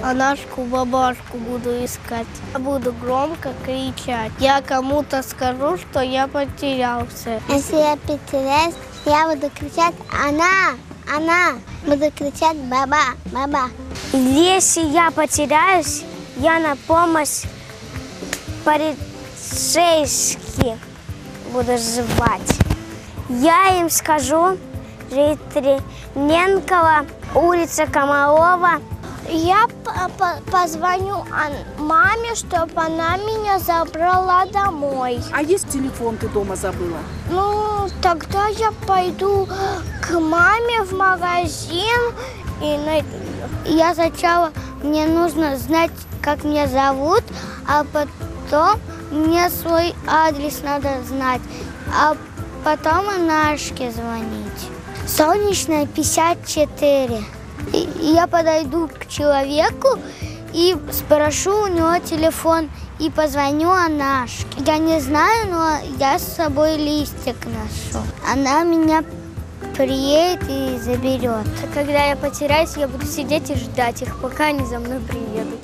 Анашку-бабашку буду искать. Я буду громко кричать. Я кому-то скажу, что я потерялся. Если я потеряюсь, я буду кричать «Она! Она!» Буду кричать «Баба! Баба!». Если я потеряюсь, я на помощь полицейских буду звать. Я им скажу, житель Ненкова, улица Комарова. Я позвоню маме, чтобы она меня забрала домой. А есть телефон, ты дома забыла? Ну, тогда я пойду к маме в магазин и найду. Я сначала, мне нужно знать, как меня зовут, а потом мне свой адрес надо знать, а потом Анашке звонить. Солнечная, 54. И я подойду к человеку и спрошу у него телефон и позвоню Анашке. Я не знаю, но я с собой листик ношу. Она меня приедет и заберет. Когда я потеряюсь, я буду сидеть и ждать их, пока они за мной приедут.